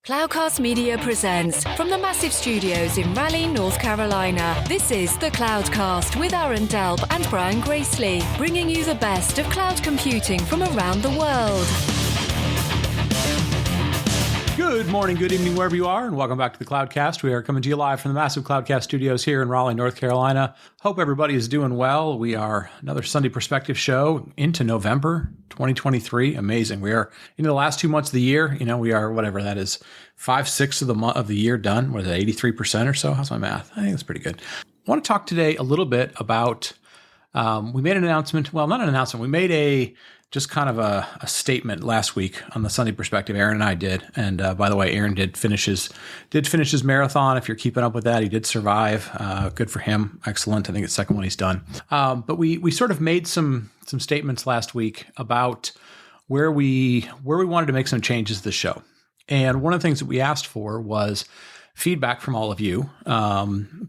Cloudcast Media presents from the massive studios in Raleigh, North Carolina. This is the Cloudcast with Aaron Delp and Brian Gracely, bringing you the best of cloud computing from around the world. Good morning, good evening, wherever you are, and welcome back to the Cloudcast. We are coming to you live from the massive Cloudcast studios here in Raleigh, North Carolina. Hope everybody is doing well. We are another Sunday Perspective show into November 2023. Amazing. We are into the last 2 months of the year. You know, we are whatever that is, 5/6 of the year done. What is it, 83% or so? How's my math? I think that's pretty good. I want to talk today a little bit about, we made an announcement. Well, not an announcement. We made just kind of a statement last week on the Sunday Perspective. Aaron and I did. And by the way, Aaron did finish his marathon. If you're keeping up with that, he did survive. Good for him. Excellent. I think it's the second one he's done. But we sort of made some statements last week about where we wanted to make some changes to the show. And one of the things that we asked for was feedback from all of you,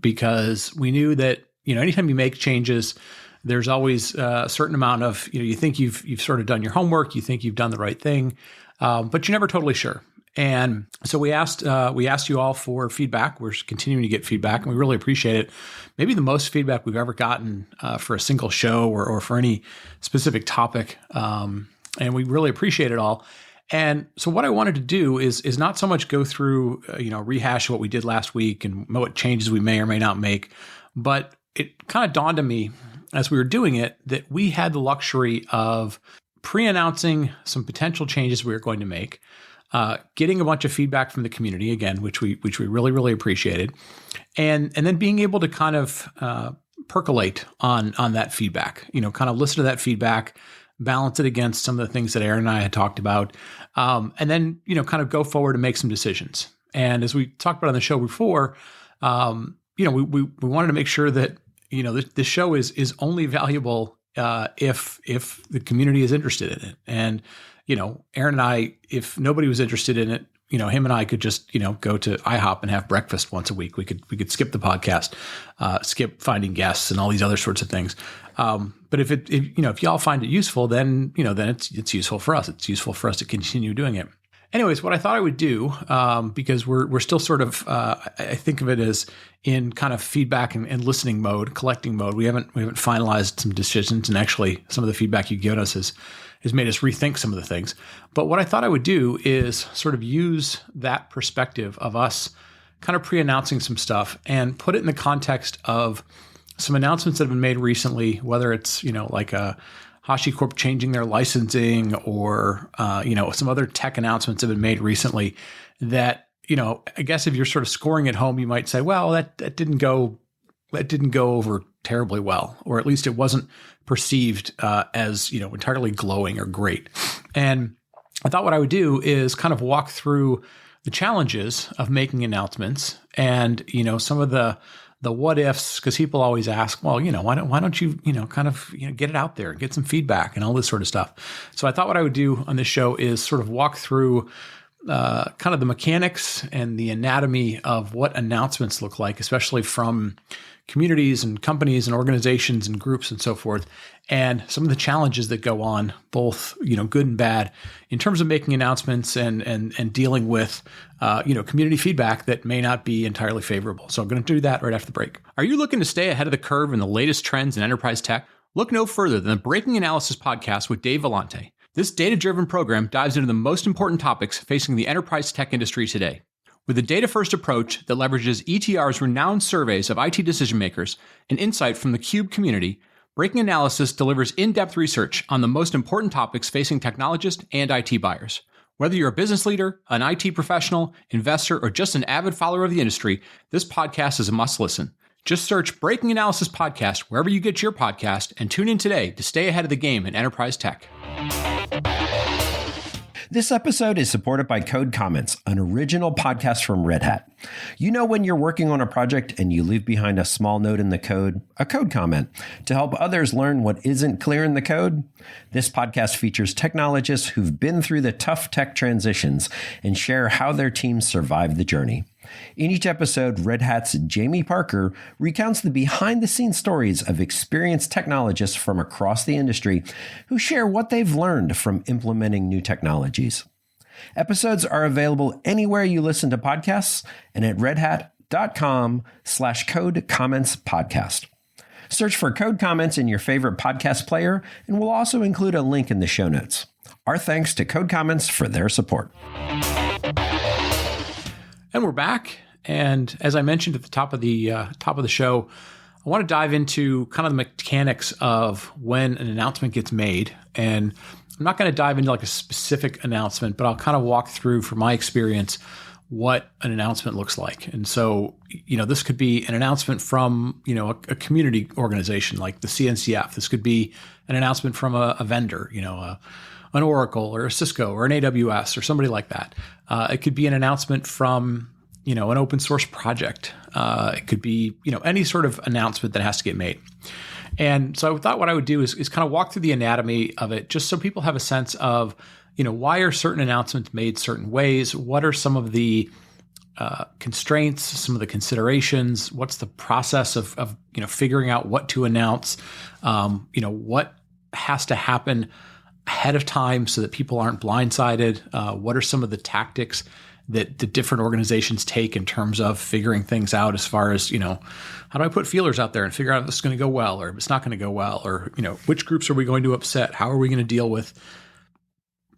because we knew that, you know, anytime you make changes, there's always a certain amount of, you know, you think you've sort of done your homework, you think you've done the right thing, but you're never totally sure. And so we asked you all for feedback. We're continuing to get feedback, and we really appreciate it. Maybe the most feedback we've ever gotten for a single show or for any specific topic, and we really appreciate it all. And so what I wanted to do is not so much go through, rehash what we did last week and what changes we may or may not make, but it kind of dawned on me as we were doing it that we had the luxury of pre-announcing some potential changes we were going to make, getting a bunch of feedback from the community, again, which we really, really appreciated, and then being able to kind of percolate on that feedback, kind of listen to that feedback, balance it against some of the things that Aaron and I had talked about, and then, kind of go forward and make some decisions. And as we talked about on the show before, we wanted to make sure that, this show is only valuable if the community is interested in it. And, Aaron and I, if nobody was interested in it, him and I could just, go to IHOP and have breakfast once a week. We could skip the podcast, skip finding guests and all these other sorts of things. But if y'all find it useful, then it's useful for us. It's useful for us to continue doing it. Anyways, what I thought I would do, because we're still sort of, I think of it as in kind of feedback and listening mode, collecting mode. We haven't finalized some decisions, and actually some of the feedback you've given us has made us rethink some of the things. But what I thought I would do is sort of use that perspective of us kind of pre-announcing some stuff and put it in the context of some announcements that have been made recently, whether it's, like a HashiCorp changing their licensing or, some other tech announcements have been made recently that, I guess if you're sort of scoring at home, you might say, well, that didn't go over terribly well, or at least it wasn't perceived as, entirely glowing or great. And I thought what I would do is kind of walk through the challenges of making announcements and, some of the what ifs, because people always ask, well, why don't you, get it out there and get some feedback and all this sort of stuff. So I thought what I would do on this show is sort of walk through kind of the mechanics and the anatomy of what announcements look like, especially from communities and companies and organizations and groups and so forth, and some of the challenges that go on, both, good and bad, in terms of making announcements and dealing with, community feedback that may not be entirely favorable. So I'm going to do that right after the break. Are you looking to stay ahead of the curve in the latest trends in enterprise tech? Look no further than the Breaking Analysis podcast with Dave Vellante. This data-driven program dives into the most important topics facing the enterprise tech industry today. With a data-first approach that leverages ETR's renowned surveys of IT decision-makers and insight from the CUBE community, Breaking Analysis delivers in-depth research on the most important topics facing technologists and IT buyers. Whether you're a business leader, an IT professional, investor, or just an avid follower of the industry, this podcast is a must-listen. Just search Breaking Analysis Podcast wherever you get your podcast and tune in today to stay ahead of the game in enterprise tech. This episode is supported by Code Comments, an original podcast from Red Hat. You know when you're working on a project and you leave behind a small note in the code, a code comment, to help others learn what isn't clear in the code? This podcast features technologists who've been through the tough tech transitions and share how their teams survived the journey. In each episode, Red Hat's Jamie Parker recounts the behind-the-scenes stories of experienced technologists from across the industry who share what they've learned from implementing new technologies. Episodes are available anywhere you listen to podcasts and at redhat.com/code comments podcast. Search for Code Comments in your favorite podcast player, and we'll also include a link in the show notes. Our thanks to Code Comments for their support. And we're back. And as I mentioned at the top of the show, I want to dive into kind of the mechanics of when an announcement gets made. And I'm not going to dive into like a specific announcement, but I'll kind of walk through, from my experience, what an announcement looks like. And so, this could be an announcement from, a community organization like the CNCF. This could be an announcement from a vendor, an Oracle or a Cisco or an AWS or somebody like that. It could be an announcement from, an open source project. It could be, any sort of announcement that has to get made. And so I thought what I would do is kind of walk through the anatomy of it, just so people have a sense of, why are certain announcements made certain ways? What are some of the constraints, some of the considerations? What's the process of figuring out what to announce? What has to happen ahead of time so that people aren't blindsided? What are some of the tactics that the different organizations take in terms of figuring things out, as far as, how do I put feelers out there and figure out if this is going to go well or if it's not going to go well, or, which groups are we going to upset? How are we going to deal with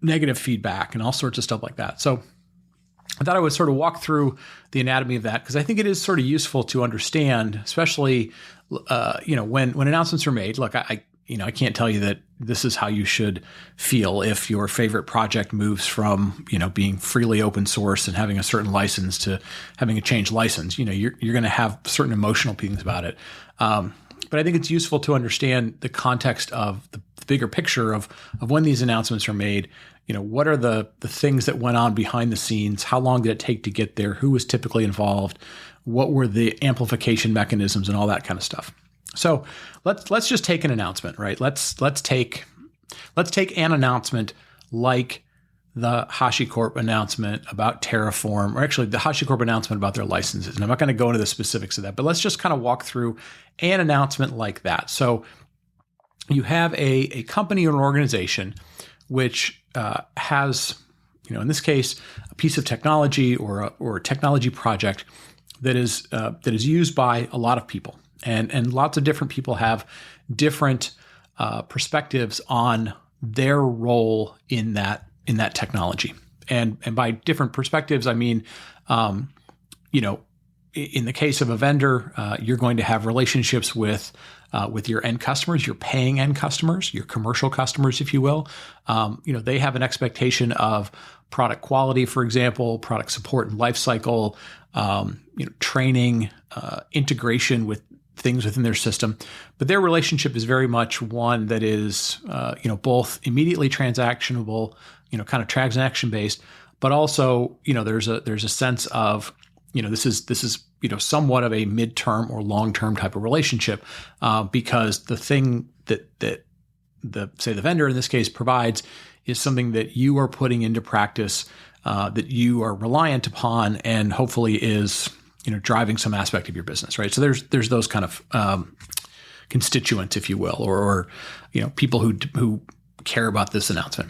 negative feedback and all sorts of stuff like that? So I thought I would sort of walk through the anatomy of that, because I think it is sort of useful to understand, especially, when announcements are made. Look, I can't tell you that this is how you should feel if your favorite project moves from, being freely open source and having a certain license to having a changed license. You're going to have certain emotional feelings about it. But I think it's useful to understand the context of the bigger picture of when these announcements are made. What are the things that went on behind the scenes? How long did it take to get there? Who was typically involved? What were the amplification mechanisms and all that kind of stuff? So let's just take an announcement, right? Let's take an announcement like the HashiCorp announcement about Terraform, or actually the HashiCorp announcement about their licenses. And I'm not going to go into the specifics of that, but let's just kind of walk through an announcement like that. So you have a company or an organization which has, in this case, a piece of technology or a technology project that is used by a lot of people. And lots of different people have different perspectives on their role in that technology. And by different perspectives, I mean, in the case of a vendor, you're going to have relationships with your end customers, your paying end customers, your commercial customers, if you will. They have an expectation of product quality, for example, product support and lifecycle, training, integration with things within their system. But their relationship is very much one that is, both immediately transactionable, kind of transaction based, but also, there's a sense of, this is somewhat of a midterm or long-term type of relationship, because the thing that the vendor in this case provides is something that you are putting into practice, that you are reliant upon, and hopefully is driving some aspect of your business, right? So there's those kind of constituents, if you will, or people who care about this announcement.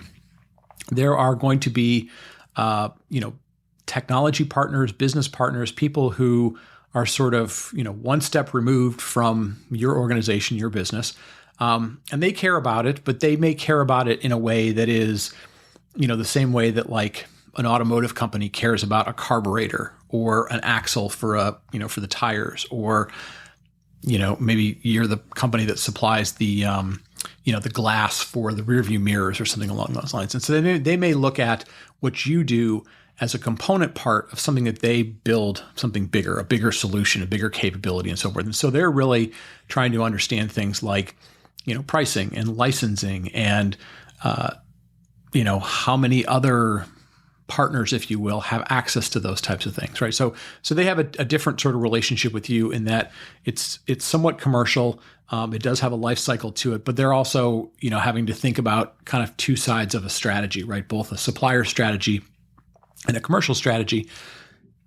There are going to be technology partners, business partners, people who are sort of one step removed from your organization, your business, and they care about it, but they may care about it in a way that is the same way that like an automotive company cares about a carburetor or an axle for for the tires, or maybe you're the company that supplies the the glass for the rearview mirrors or something along those lines. And so they may look at what you do as a component part of something that they build something bigger, a bigger solution, a bigger capability, and so forth. And so they're really trying to understand things like pricing and licensing and how many other partners, if you will, have access to those types of things, right? So they have a different sort of relationship with you in that it's somewhat commercial. It does have a life cycle to it, but they're also, having to think about kind of two sides of a strategy, right? Both a supplier strategy and a commercial strategy.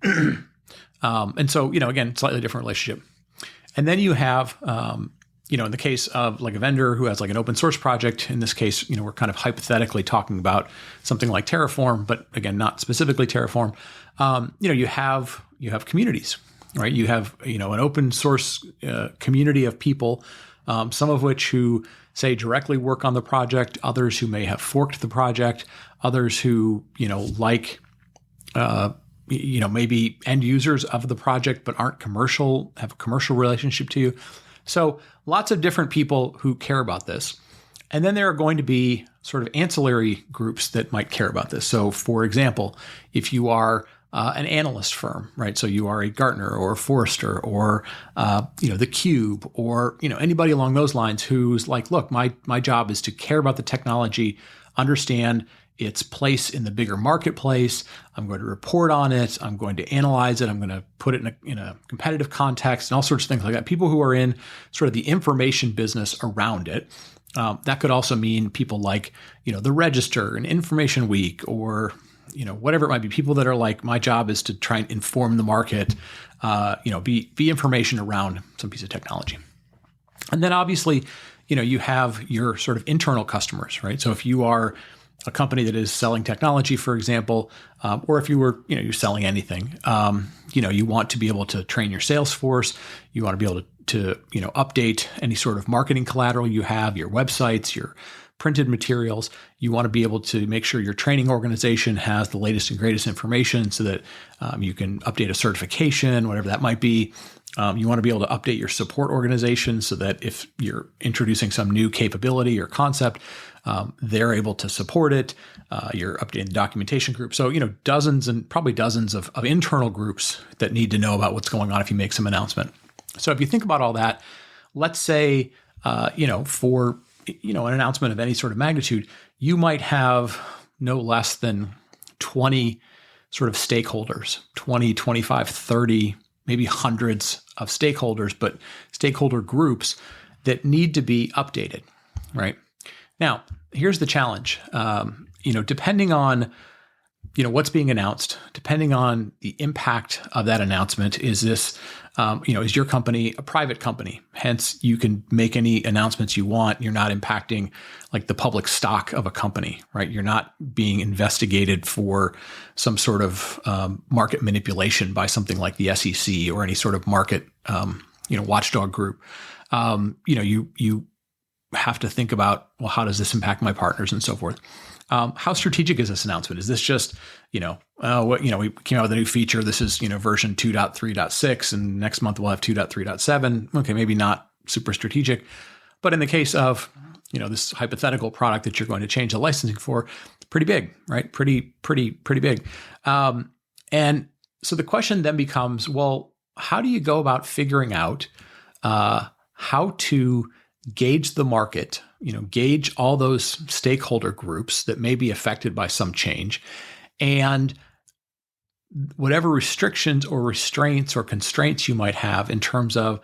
And so, again, slightly different relationship. And then you have, in the case of like a vendor who has like an open source project, in this case, we're kind of hypothetically talking about something like Terraform, but again, not specifically Terraform. You have communities, right? You have, an open source community of people, some of which who say directly work on the project, others who may have forked the project, others who, maybe end users of the project, but aren't commercial, have a commercial relationship to you. So lots of different people who care about this. And then there are going to be sort of ancillary groups that might care about this. So for example, if you are an analyst firm, right? So you are a Gartner or a Forrester or, theCUBE or, anybody along those lines who's like, look, my job is to care about the technology, understand its place in the bigger marketplace. I'm going to report on it. I'm going to analyze it. I'm going to put it in a competitive context and all sorts of things like that. People who are in sort of the information business around it. That could also mean people like, the Register and Information Week or, whatever it might be. People that are like, my job is to try and inform the market, be information around some piece of technology. And then obviously, you have your sort of internal customers, right? So if you are a company that is selling technology, for example, or if you were, you're selling anything, you want to be able to train your sales force. You want to be able to update any sort of marketing collateral you have, your websites, your printed materials. You want to be able to make sure your training organization has the latest and greatest information so that you can update a certification, whatever that might be. You want to be able to update your support organization so that if you're introducing some new capability or concept, they're able to support it. You're updating the documentation group. So, dozens of internal groups that need to know about what's going on if you make some announcement. So if you think about all that, let's say, for, an announcement of any sort of magnitude, you might have no less than 20 sort of stakeholders, 20, 25, 30, maybe hundreds of stakeholders, but stakeholder groups that need to be updated, right? Now, here's the challenge. Depending on, what's being announced, depending on the impact of that announcement, is this, is your company a private company? Hence, you can make any announcements you want. You're not impacting like the public stock of a company, right? You're not being investigated for some sort of market manipulation by something like the SEC or any sort of market, watchdog group. You have to think about, well, how does this impact my partners and so forth? How strategic is this announcement? Is this just, we came out with a new feature. This is, version 2.3.6, and next month we'll have 2.3.7. Okay, maybe not super strategic, but in the case of, this hypothetical product that you're going to change the licensing for, pretty big, right? Pretty big. And so the question then becomes, well, how do you go about figuring out how to gauge the market, gauge all those stakeholder groups that may be affected by some change, and whatever restrictions or restraints or constraints you might have in terms of,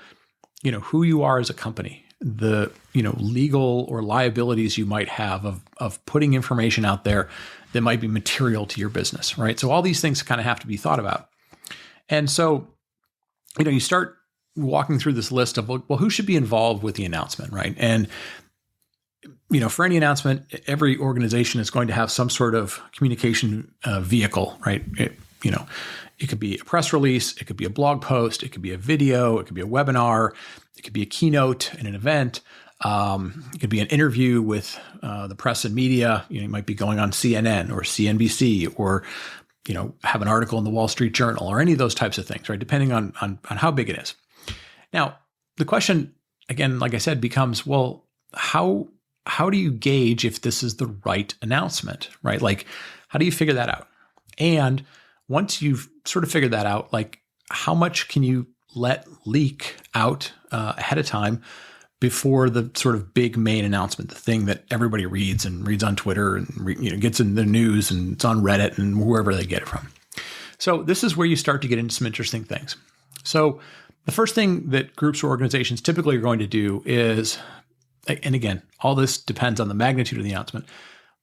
who you are as a company, the, legal or liabilities you might have of putting information out there that might be material to your business, right? So all these things kind of have to be thought about. And so, you start walking through this list of, well, who should be involved with the announcement, right? And, for any announcement, every organization is going to have some sort of communication vehicle, right? It could be a press release, it could be a blog post, it could be a video, it could be a webinar, it could be a keynote in an event, it could be an interview with the press and media. You might be going on CNN or CNBC or, have an article in the Wall Street Journal or any of those types of things, right? Depending on how big it is. Now, the question, again, like I said, becomes, well, how do you gauge if this is the right announcement, right? Like, how do you figure that out? And once you've sort of figured that out, like, how much can you let leak out ahead of time before the sort of big main announcement, the thing that everybody reads on Twitter and gets in the news and it's on Reddit and wherever they get it from. So this is where you start to get into some interesting things. So the first thing that groups or organizations typically are going to do is, and again, all this depends on the magnitude of the announcement,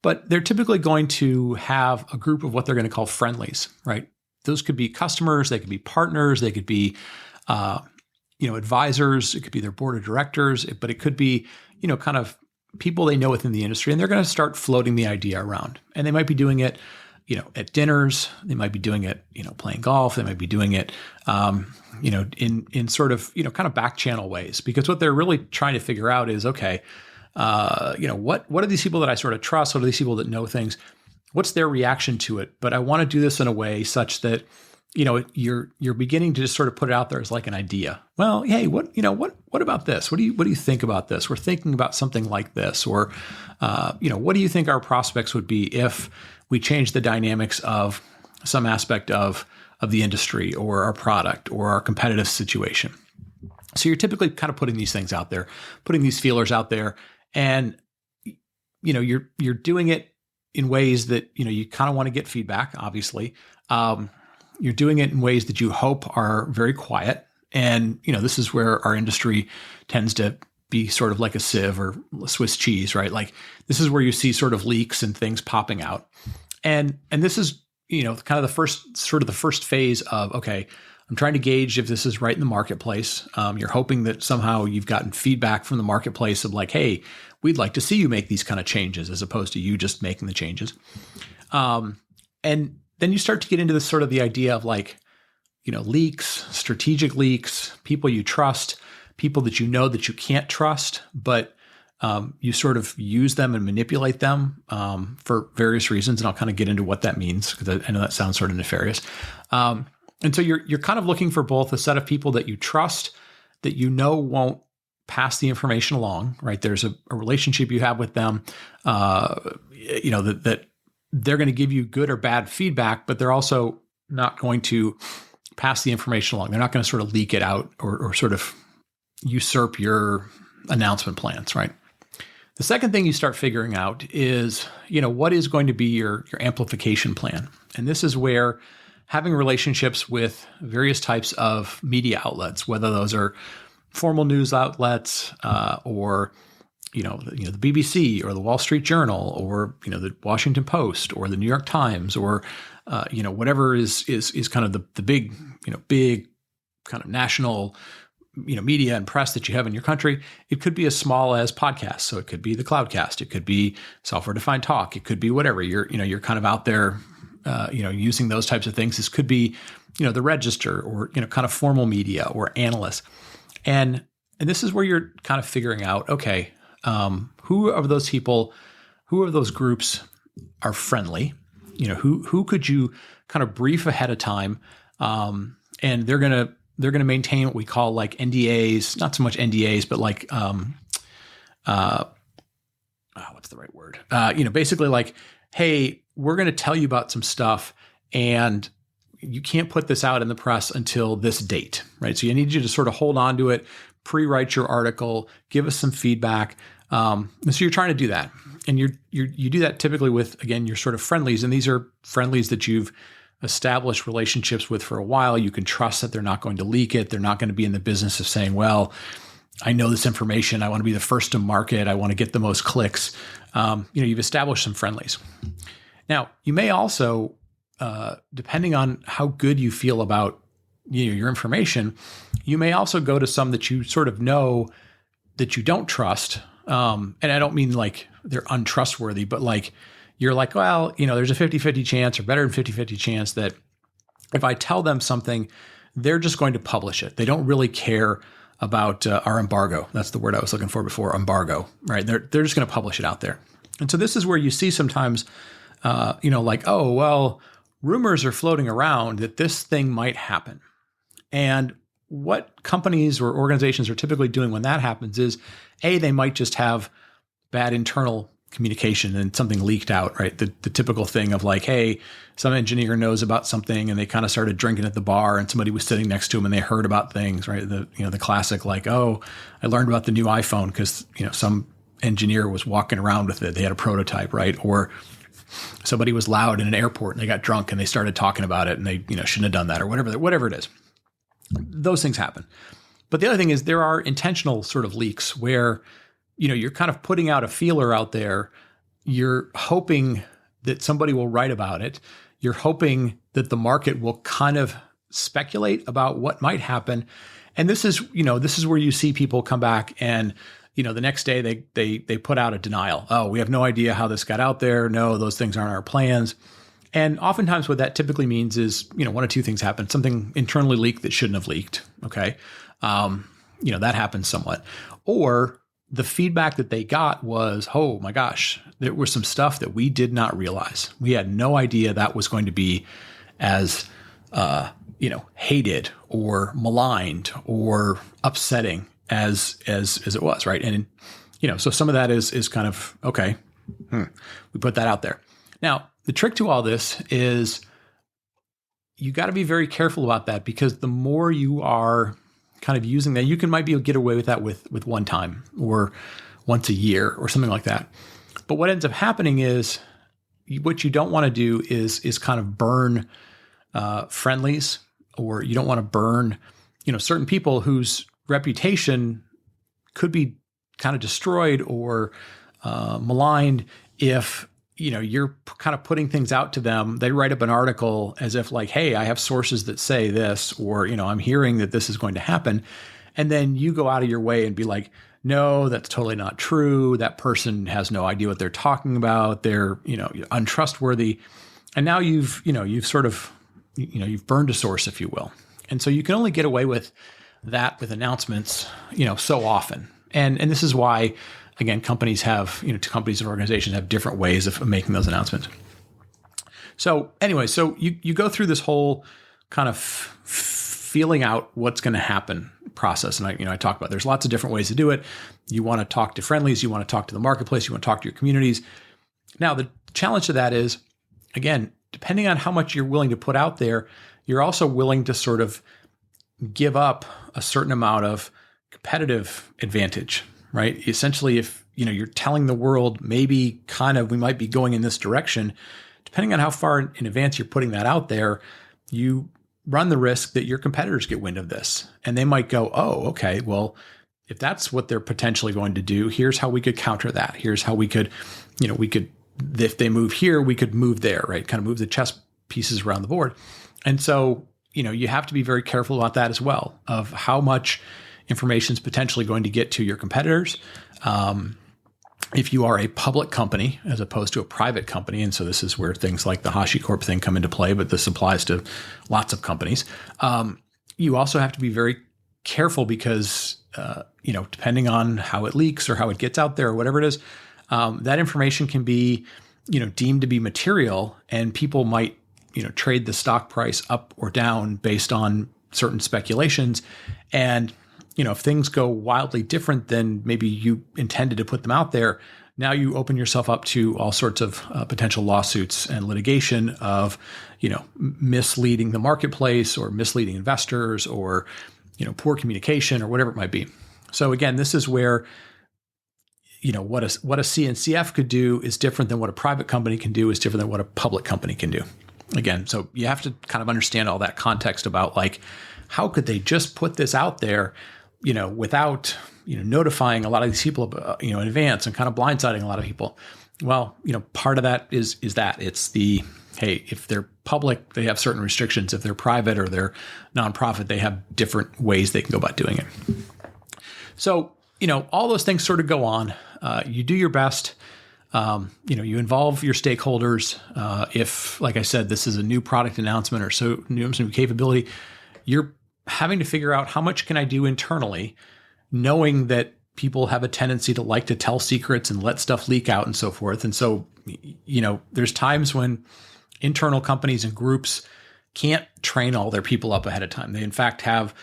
but they're typically going to have a group of what they're going to call friendlies, right? Those could be customers, they could be partners, they could be, advisors, it could be their board of directors, but it could be, kind of people they know within the industry, and they're going to start floating the idea around. And they might be doing it, at dinners. They might be doing it, playing golf. They might be doing it, in sort of, kind of back channel ways, because what they're really trying to figure out is, okay, what are these people that I sort of trust? What are these people that know things? What's their reaction to it? But I want to do this in a way such that, you're beginning to just sort of put it out there as like an idea. Well, hey, what about this? What do you think about this? We're thinking about something like this, or, what do you think our prospects would be if we change the dynamics of some aspect of the industry or our product or our competitive situation? So you're typically kind of putting these things out there, putting these feelers out there, and, you're doing it in ways that, you kind of want to get feedback, obviously. You're doing it in ways that you hope are very quiet. And, this is where our industry tends to be sort of like a sieve or Swiss cheese, right? Like this is where you see sort of leaks and things popping out. And this is, kind of the first phase of, okay, I'm trying to gauge if this is right in the marketplace. You're hoping that somehow you've gotten feedback from the marketplace of like, hey, we'd like to see you make these kind of changes, as opposed to you just making the changes. And then you start to get into this sort of the idea of like, leaks, strategic leaks, people you trust, people that that you can't trust, but you sort of use them and manipulate them for various reasons. And I'll kind of get into what that means, because I know that sounds sort of nefarious. And so you're kind of looking for both a set of people that you trust, that won't pass the information along, right? There's a relationship you have with them, that they're going to give you good or bad feedback, but they're also not going to pass the information along. They're not going to sort of leak it out or sort of usurp your announcement plans, right? The second thing you start figuring out is, what is going to be your amplification plan? And this is where having relationships with various types of media outlets, whether those are formal news outlets or the BBC or the Wall Street Journal or the Washington Post or the New York Times or whatever is kind of the big big kind of national media and press that you have in your country. It could be as small as podcasts, so it could be the Cloudcast, it could be Software Defined Talk, it could be whatever. You're kind of out there using those types of things. This could be the Register or kind of formal media or analysts, and this is where you're kind of figuring out, okay, who of those people, who of those groups are friendly? Who could you kind of brief ahead of time, and they're gonna maintain what we call like NDAs, not so much NDAs, but like what's the right word? Basically like, hey, we're going to tell you about some stuff, and you can't put this out in the press until this date, right? So I need you to sort of hold on to it, pre-write your article, give us some feedback. So you're trying to do that, and you do that typically with, again, your sort of friendlies, and these are friendlies that you've established relationships with for a while. You can trust that they're not going to leak it. They're not going to be in the business of saying, well, I know this information. I want to be the first to market. I want to get the most clicks. You've established some friendlies. Now, you may also, depending on how good you feel about your information, you may also go to some that you sort of know that you don't trust. And I don't mean like they're untrustworthy, but like you're like, well, there's a 50-50 chance or better than 50-50 chance that if I tell them something, they're just going to publish it. They don't really care about our embargo. That's the word I was looking for before, embargo, right? They're just going to publish it out there. And so this is where you see sometimes, like, oh, well, rumors are floating around that this thing might happen. And what companies or organizations are typically doing when that happens is, they might just have bad internal communication and something leaked out, right? The typical thing of like, hey, some engineer knows about something and they kind of started drinking at the bar and somebody was sitting next to him and they heard about things, right? The classic like, oh, I learned about the new iPhone because, some engineer was walking around with it. They had a prototype, right? Or somebody was loud in an airport and they got drunk and they started talking about it and they, shouldn't have done that or whatever it is. Those things happen. But the other thing is there are intentional sort of leaks where, you're kind of putting out a feeler out there. You're hoping that somebody will write about it. You're hoping that the market will kind of speculate about what might happen. And this is where you see people come back and, the next day they put out a denial. Oh, we have no idea how this got out there. No, those things aren't our plans. And oftentimes what that typically means is, one of two things happen. Something internally leaked that shouldn't have leaked. Okay. That happens somewhat. Or the feedback that they got was, oh my gosh, there was some stuff that we did not realize. We had no idea that was going to be as, hated or maligned or upsetting as it was. Right. And, so some of that is kind of, okay, we put that out there. Now, the trick to all this is you got to be very careful about that, because the more you are kind of using that, you might be able to get away with that with one time or once a year or something like that. But what ends up happening is what you don't want to do is kind of burn friendlies, or you don't want to burn, certain people whose reputation could be kind of destroyed or maligned if you're kind of putting things out to them. They write up an article as if like, hey, I have sources that say this, or, I'm hearing that this is going to happen. And then you go out of your way and be like, no, that's totally not true. That person has no idea what they're talking about. They're, untrustworthy. And now you've sort of, you've burned a source, if you will. And so you can only get away with that with announcements, so often. And this is why, again, companies have, companies and organizations have different ways of making those announcements. So anyway, so you go through this whole kind of feeling out what's going to happen process. And I talk about, there's lots of different ways to do it. You want to talk to friendlies, you want to talk to the marketplace, you want to talk to your communities. Now, the challenge to that is, again, depending on how much you're willing to put out there, you're also willing to sort of give up a certain amount of competitive advantage. Right? Essentially, if you're telling the world maybe kind of we might be going in this direction, depending on how far in advance you're putting that out there, you run the risk that your competitors get wind of this. And they might go, oh, okay, well, if that's what they're potentially going to do, here's how we could counter that. Here's how we could, if they move here, we could move there, right? Kind of move the chess pieces around the board. And so, you have to be very careful about that as well, of how much information is potentially going to get to your competitors. If you are a public company as opposed to a private company, and so this is where things like the HashiCorp thing come into play, but this applies to lots of companies. You also have to be very careful because, depending on how it leaks or how it gets out there or whatever it is, that information can be, deemed to be material, and people might, trade the stock price up or down based on certain speculations. And if things go wildly different than maybe you intended to put them out there, now you open yourself up to all sorts of potential lawsuits and litigation of, misleading the marketplace or misleading investors or, poor communication or whatever it might be. So again, this is where, what a CNCF could do is different than what a private company can do, is different than what a public company can do. Again, so you have to kind of understand all that context about like, how could they just put this out there, without, notifying a lot of these people, in advance and kind of blindsiding a lot of people. Well, part of that is that it's the, hey, if they're public, they have certain restrictions. If they're private or they're nonprofit, they have different ways they can go about doing it. So, all those things sort of go on. You do your best. You involve your stakeholders. If, like I said, this is a new product announcement or so new capability, you're having to figure out how much can I do internally, knowing that people have a tendency to like to tell secrets and let stuff leak out and so forth. And so, there's times when internal companies and groups can't train all their people up ahead of time. They in fact have,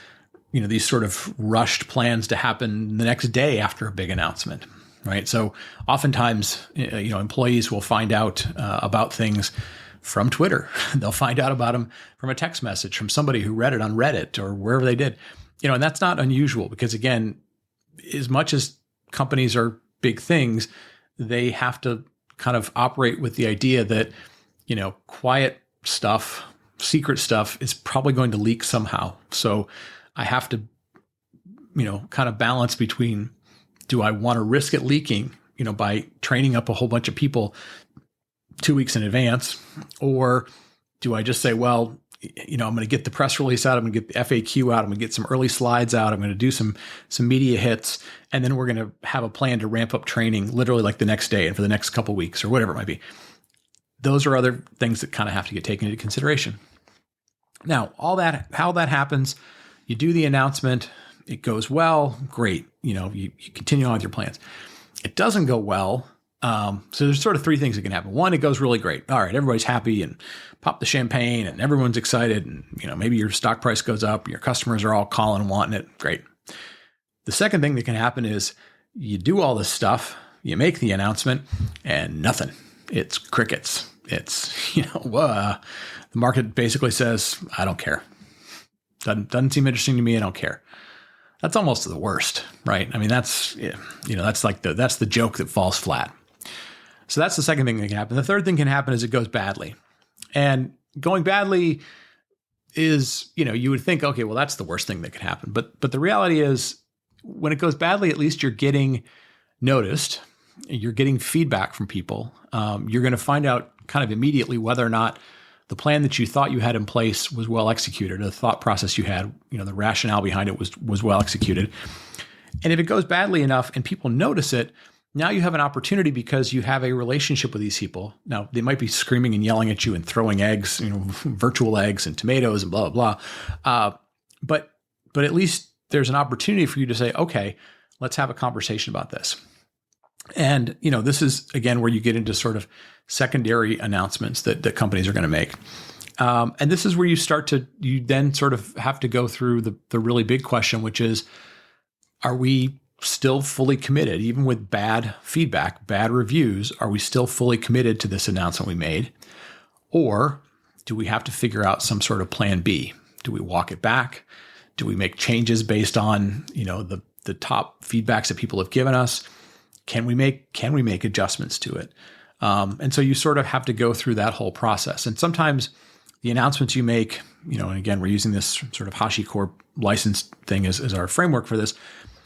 these sort of rushed plans to happen the next day after a big announcement, right? So oftentimes, employees will find out about things from Twitter. They'll find out about them from a text message from somebody who read it on Reddit or wherever they did. And that's not unusual because, again, as much as companies are big things, they have to kind of operate with the idea that, quiet stuff, secret stuff is probably going to leak somehow. So I have to, kind of balance between, do I want to risk it leaking, by training up a whole bunch of people 2 weeks in advance, or do I just say, well, I'm going to get the press release out. I'm going to get the FAQ out. I'm going to get some early slides out. I'm going to do some media hits. And then we're going to have a plan to ramp up training literally like the next day and for the next couple of weeks or whatever it might be. Those are other things that kind of have to get taken into consideration. Now, how that happens, you do the announcement, it goes well, great. You continue on with your plans. It doesn't go well. So there's sort of three things that can happen. One, it goes really great. All right, everybody's happy and pop the champagne and everyone's excited. And, maybe your stock price goes up, your customers are all calling and wanting it. Great. The second thing that can happen is you do all this stuff, you make the announcement and nothing. It's crickets. It's, the market basically says, I don't care. Doesn't seem interesting to me. I don't care. That's almost the worst, right? I mean, that's the joke that falls flat. So that's the second thing that can happen. The third thing can happen is it goes badly. And going badly is, you would think, okay, well, that's the worst thing that could happen. But the reality is when it goes badly, at least you're getting noticed. You're getting feedback from people. You're going to find out kind of immediately whether or not the plan that you thought you had in place was well executed, or the thought process you had, the rationale behind it was well executed. And if it goes badly enough and people notice it, now you have an opportunity because you have a relationship with these people. Now, they might be screaming and yelling at you and throwing eggs, virtual eggs and tomatoes and blah, blah, blah. But at least there's an opportunity for you to say, okay, let's have a conversation about this. And, this is, again, where you get into sort of secondary announcements that companies are going to make. And this is where you then sort of have to go through the really big question, which is, are we still fully committed, even with bad feedback, bad reviews? Are we still fully committed to this announcement we made? Or do we have to figure out some sort of plan B? Do we walk it back? Do we make changes based on, the top feedbacks that people have given us? Can we make adjustments to it? And so you sort of have to go through that whole process. And sometimes the announcements you make, and again, we're using this sort of HashiCorp license thing as our framework for this.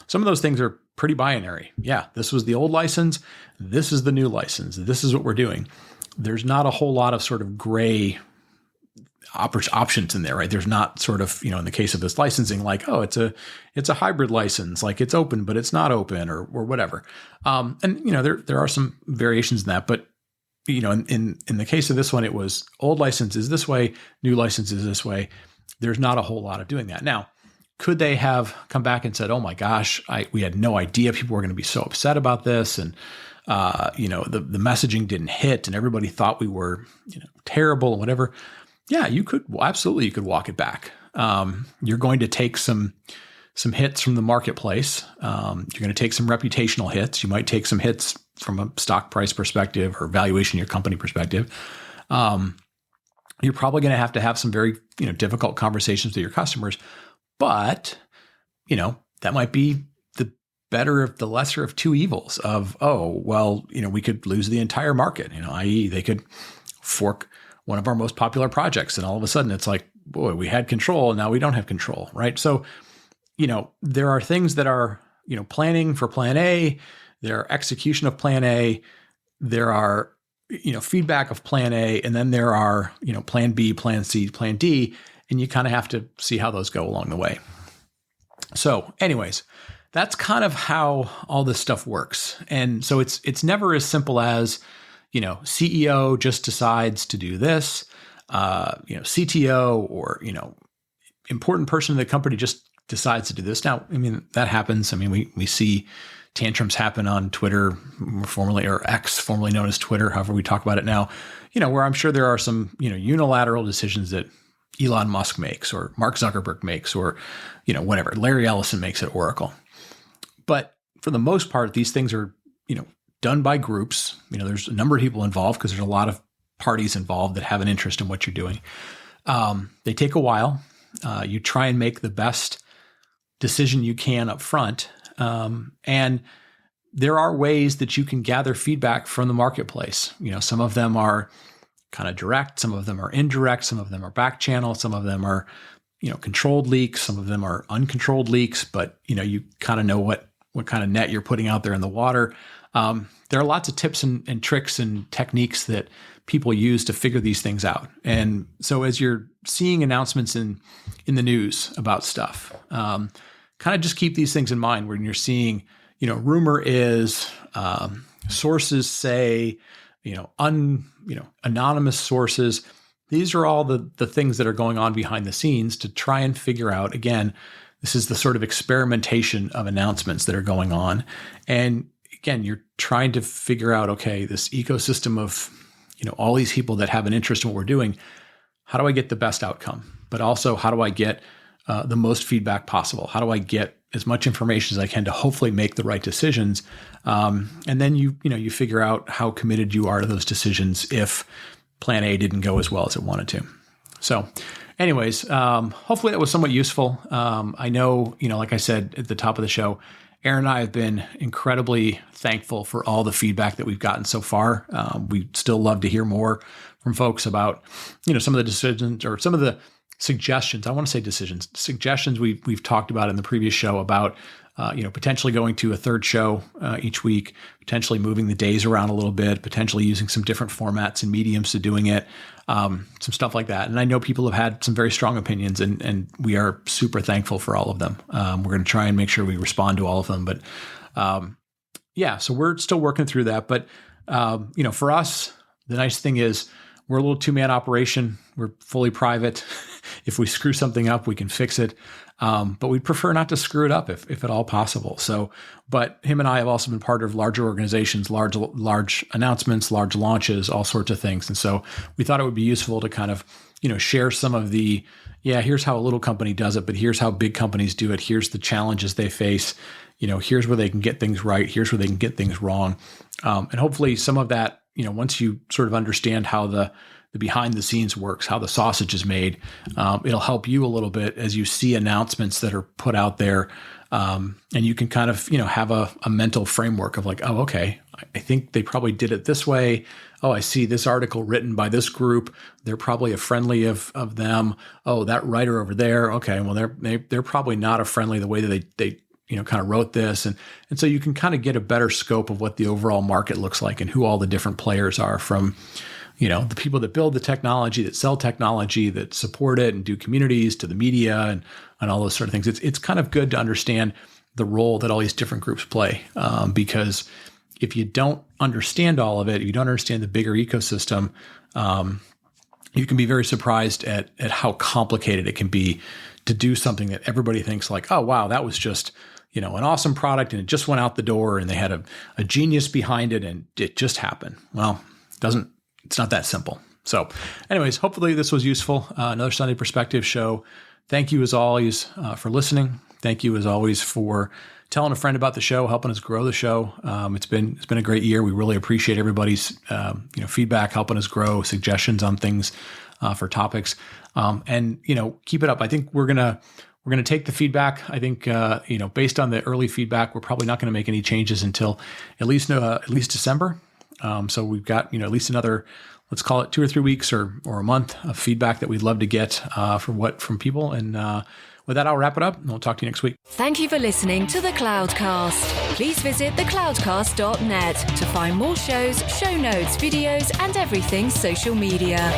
Some of those things are pretty binary. Yeah, this was the old license. This is the new license. This is what we're doing. There's not a whole lot of sort of gray options in there, right? There's not sort of, in the case of this licensing, like, oh, it's a hybrid license, like it's open, but it's not open or whatever. And there are some variations in that, but in the case of this one, it was old license is this way, new license is this way. There's not a whole lot of doing that. Now, could they have come back and said, oh my gosh, we had no idea people were going to be so upset about this. And, the messaging didn't hit and everybody thought we were, terrible and whatever. Yeah, you could walk it back. You're going to take some hits from the marketplace. You're going to take some reputational hits. You might take some hits from a stock price perspective or valuation of your company perspective. You're probably going to have some very, difficult conversations with your customers, but, that might be the lesser of two evils of, we could lose the entire market, i.e. they could fork one of our most popular projects. And all of a sudden it's like, boy, we had control and now we don't have control. Right. So, there are things that are, planning for plan A, there are execution of plan A, there are, feedback of plan A, and then there are, plan B, plan C, plan D, and you kind of have to see how those go along the way. So anyways, that's kind of how all this stuff works. And so it's never as simple as, CEO just decides to do this, CTO or, important person in the company just decides to do this. Now, I mean, that happens. I mean, we see tantrums happen on Twitter, formerly, or X, formerly known as Twitter, however we talk about it now, where I'm sure there are some, unilateral decisions that Elon Musk makes or Mark Zuckerberg makes or, whatever, Larry Ellison makes at Oracle. But for the most part, these things are, done by groups. There's a number of people involved because there's a lot of parties involved that have an interest in what you're doing. They take a while. You try and make the best decision you can up front. And there are ways that you can gather feedback from the marketplace. Some of them are kind of direct, some of them are indirect, some of them are back channel, some of them are, controlled leaks, some of them are uncontrolled leaks, but you kind of know what kind of net you're putting out there in the water. There are lots of tips and tricks and techniques that people use to figure these things out. And so as you're seeing announcements in the news about stuff, kind of just keep these things in mind when you're seeing, rumor is, sources say, anonymous sources. These are all the things that are going on behind the scenes to try and figure out, again, this is the sort of experimentation of announcements that are going on. And again, you're trying to figure out, okay, this ecosystem of, all these people that have an interest in what we're doing, how do I get the best outcome? But also, how do I get the most feedback possible? How do I get as much information as I can to hopefully make the right decisions? And then you figure out how committed you are to those decisions if plan A didn't go as well as it wanted to. So anyways, hopefully that was somewhat useful. I know, like I said at the top of the show, Aaron and I have been incredibly thankful for all the feedback that we've gotten so far. We still love to hear more from folks about, some of the decisions or some of the suggestions. I want to say decisions, suggestions we've talked about in the previous show about, potentially going to a third show each week, potentially moving the days around a little bit, potentially using some different formats and mediums to doing it, some stuff like that. And I know people have had some very strong opinions, and we are super thankful for all of them. We're going to try and make sure we respond to all of them. But so we're still working through that. But, for us, the nice thing is we're a little two-man operation. We're fully private. If we screw something up, we can fix it. But we'd prefer not to screw it up if at all possible. So, but him and I have also been part of larger organizations, large announcements, large launches, all sorts of things. And so we thought it would be useful to kind of, share some of the, here's how a little company does it, but here's how big companies do it. Here's the challenges they face. Here's where they can get things right. Here's where they can get things wrong. And hopefully some of that, once you sort of understand how the behind the scenes works, how the sausage is made, it'll help you a little bit as you see announcements that are put out there. And you can kind of, have a mental framework of like, oh, okay, I think they probably did it this way. Oh, I see this article written by this group. They're probably a friendly of them. Oh, that writer over there. Okay, well, they're probably not a friendly the way that they kind of wrote this. And so you can kind of get a better scope of what the overall market looks like and who all the different players are, from the people that build the technology, that sell technology, that support it and do communities, to the media and all those sort of things. It's kind of good to understand the role that all these different groups play, because if you don't understand all of it, if you don't understand the bigger ecosystem, you can be very surprised at how complicated it can be to do something that everybody thinks like, oh, wow, that was just, an awesome product and it just went out the door and they had a genius behind it and it just happened. Well, it's not that simple. So anyways, hopefully this was useful. Another Sunday Perspective show. Thank you as always for listening. Thank you as always for telling a friend about the show, helping us grow the show. It's been a great year. We really appreciate everybody's feedback, helping us grow, suggestions on things for topics, and keep it up. I think we're gonna take the feedback. I think based on the early feedback, we're probably not going to make any changes until at least December. So we've got at least another, let's call it 2 or 3 weeks or a month of feedback that we'd love to get from people. And with that, I'll wrap it up and we'll talk to you next week. Thank you for listening to The Cloudcast. Please visit thecloudcast.net to find more shows, show notes, videos, and everything social media.